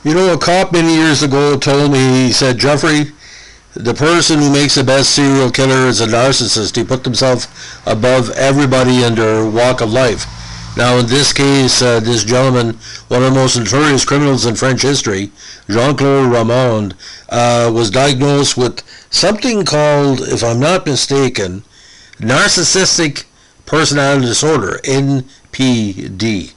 You know, a cop many years ago told me, he said, Jeffrey, the person who makes the best serial killer is a narcissist. He put himself above everybody in their walk of life. Now, in this case, this gentleman, one of the most notorious criminals in French history, Jean-Claude Ramond, was diagnosed with something called, if I'm not mistaken, narcissistic personality disorder, NPD.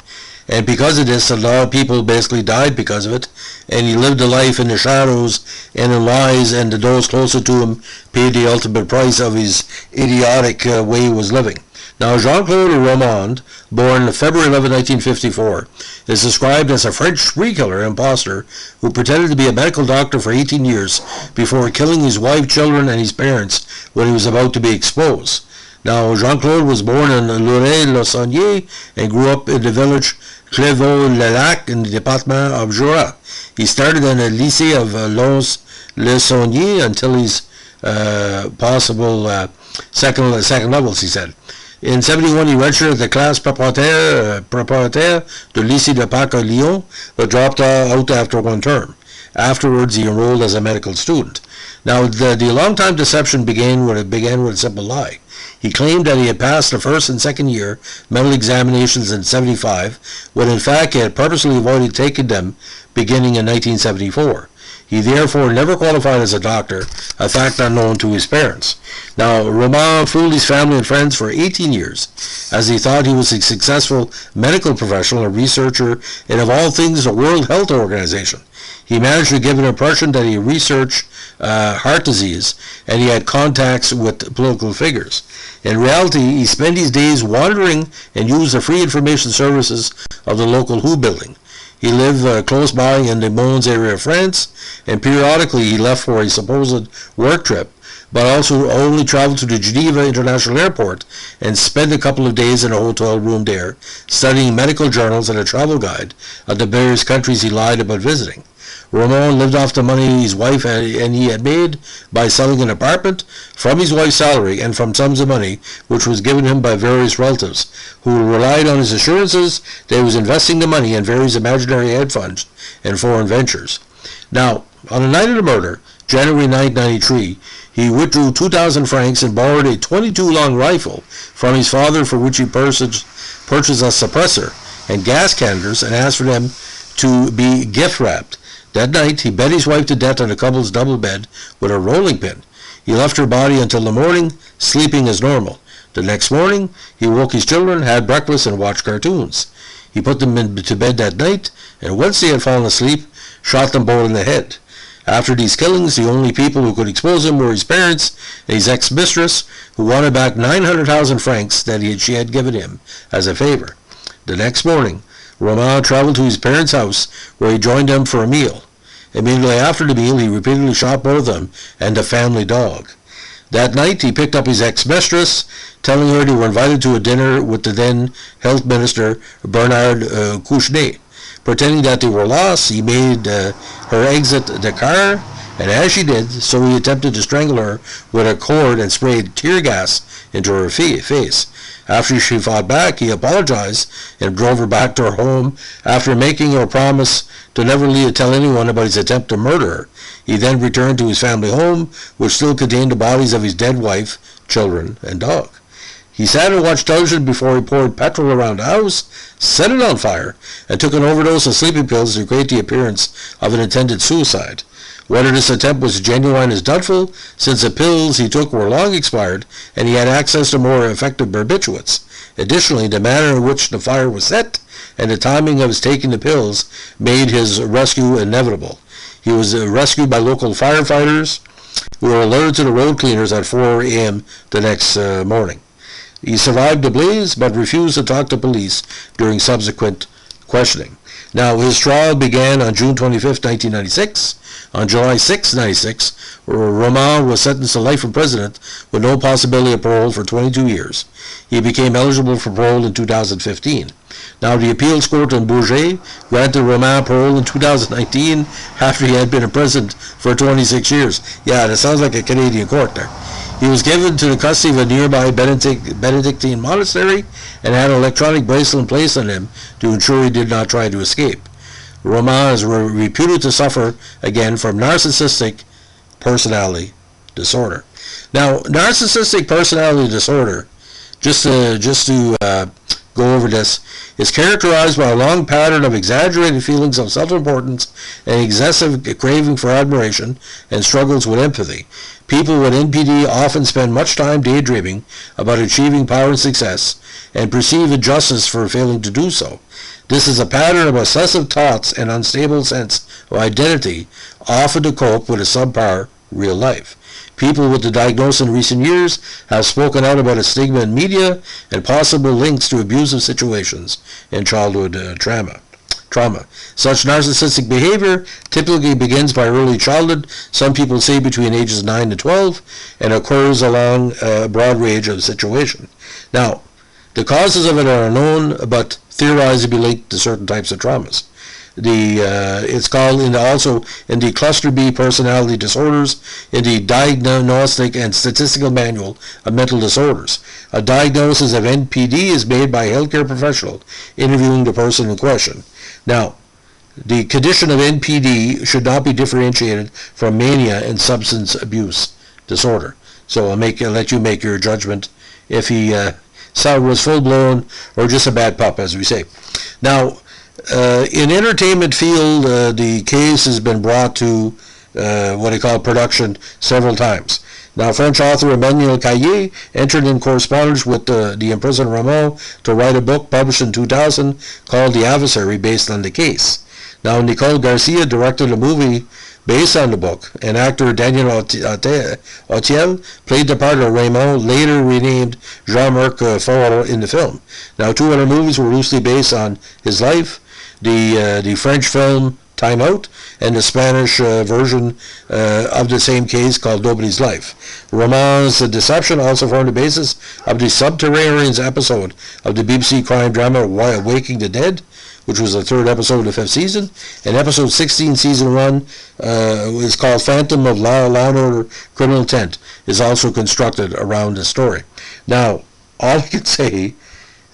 And because of this, a lot of people basically died because of it, and he lived a life in the shadows and in lies, and those closer to him paid the ultimate price of his idiotic way he was living. Now, Jean-Claude Ramond, born February 11, 1954, is described as a French spree killer imposter who pretended to be a medical doctor for 18 years before killing his wife, children, and his parents when he was about to be exposed. Now, Jean-Claude was born in Loret-le-Saunier and grew up in the village Clévaux-le-Lac in the department of Jura. He started in the lycée of Lons-le-Saunier until his possible second levels, he said. In 1971, he registered at the classe préparatoire du lycée de Pâques à Lyon, but dropped out after one term. Afterwards, he enrolled as a medical student. Now, the long-time deception began with a simple lie. He claimed that he had passed the first and second year medical examinations in 1975, when in fact he had purposely avoided taking them beginning in 1974. He therefore never qualified as a doctor, a fact unknown to his parents. Now, Roman fooled his family and friends for 18 years, as he thought he was a successful medical professional, a researcher, and of all things, the World Health Organization. He managed to give an impression that he researched heart disease, and he had contacts with political figures. In reality, he spent his days wandering and used the free information services of the local WHO building. He lived close by in the Mons area of France, and periodically he left for a supposed work trip, but also only traveled to the Geneva International Airport and spent a couple of days in a hotel room there, studying medical journals and a travel guide of the various countries he lied about visiting. Ramon lived off the money his wife and he had made by selling an apartment from his wife's salary and from sums of money which was given him by various relatives, who relied on his assurances that he was investing the money in various imaginary hedge funds and foreign ventures. Now, on the night of the murder, January 9, 1993, he withdrew 2,000 francs and borrowed a 22 long rifle from his father, for which he purchased a suppressor and gas canisters and asked for them to be gift wrapped. That night, he bet his wife to death on the couple's double bed with a rolling pin. He left her body until the morning, sleeping as normal. The next morning, he woke his children, had breakfast, and watched cartoons. He put them to bed that night, and once they had fallen asleep, shot them both in the head. After these killings, the only people who could expose him were his parents and his ex-mistress, who wanted back 900,000 francs that she had given him as a favor. The next morning, Roman traveled to his parents' house, where he joined them for a meal. Immediately after the meal, he repeatedly shot both of them and the family dog. That night, he picked up his ex-mistress, telling her they were invited to a dinner with the then health minister, Bernard Kouchner. Pretending that they were lost, he made her exit the car, and as she did, so he attempted to strangle her with a cord and sprayed tear gas into her face. After she fought back, he apologized and drove her back to her home after making her promise to never tell anyone about his attempt to murder her. He then returned to his family home, which still contained the bodies of his dead wife, children, and dog. He sat and watched television before he poured petrol around the house, set it on fire, and took an overdose of sleeping pills to create the appearance of an intended suicide. Whether this attempt was genuine is doubtful, since the pills he took were long expired and he had access to more effective barbiturates. Additionally, the manner in which the fire was set and the timing of his taking the pills made his rescue inevitable. He was rescued by local firefighters, who were alerted to the road cleaners at 4 a.m. the next morning. He survived the blaze, but refused to talk to police during subsequent questioning. Now, his trial began on June 25, 1996. On July 6, 1996, Roman was sentenced to life imprisonment with no possibility of parole for 22 years. He became eligible for parole in 2015. Now, the appeals court in Bourget granted Roman parole in 2019 after he had been imprisoned for 26 years. Yeah, that sounds like a Canadian court there. He was given to the custody of a nearby Benedictine monastery and had an electronic bracelet placed on him to ensure he did not try to escape. Roman is reputed to suffer, again, from narcissistic personality disorder. Now, narcissistic personality disorder, just to go over this, is characterized by a long pattern of exaggerated feelings of self-importance and excessive craving for admiration and struggles with empathy. People with NPD often spend much time daydreaming about achieving power and success and perceive injustice for failing to do so. This is a pattern of obsessive thoughts and unstable sense of identity, often to cope with a subpar real life. People with the diagnosis in recent years have spoken out about a stigma in media and possible links to abusive situations in childhood trauma. Such narcissistic behavior typically begins by early childhood, some people say between ages 9 to 12, and occurs along a broad range of situations. Now, the causes of it are unknown, but theorized to be linked to certain types of traumas. It's called also in the Cluster B personality disorders in the Diagnostic and Statistical Manual of Mental Disorders. A diagnosis of NPD is made by a healthcare professional interviewing the person in question. Now, the condition of NPD should not be differentiated from mania and substance abuse disorder. So I'll let you make your judgment if he was full-blown or just a bad pup, as we say. Now, in entertainment field, the case has been brought to what they call production several times. Now, French author Emmanuel Caillé entered in correspondence with the imprisoned Ramon to write a book published in 2000 called The Adversary, based on the case. Now, Nicole Garcia directed a movie based on the book, and actor Daniel Autiel played the part of Raymond, later renamed Jean-Marc Faure in the film. Now, 2 other movies were loosely based on his life. The French film Time Out, and the Spanish version of the same case called Nobody's Life. Ramon's Deception also formed the basis of the Subterraneans episode of the BBC crime drama Waking the Dead, which was the 3rd episode of the 5th season, and episode 16, season 1, is called Phantom of Law and Order Criminal Intent, is also constructed around the story. Now, all I can say, it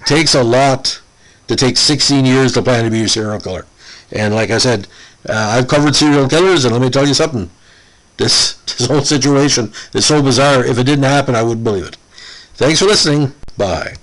takes a lot to take 16 years to plan to be a serial killer. And like I said, I've covered serial killers, and let me tell you something. This whole situation is so bizarre. If it didn't happen, I wouldn't believe it. Thanks for listening. Bye.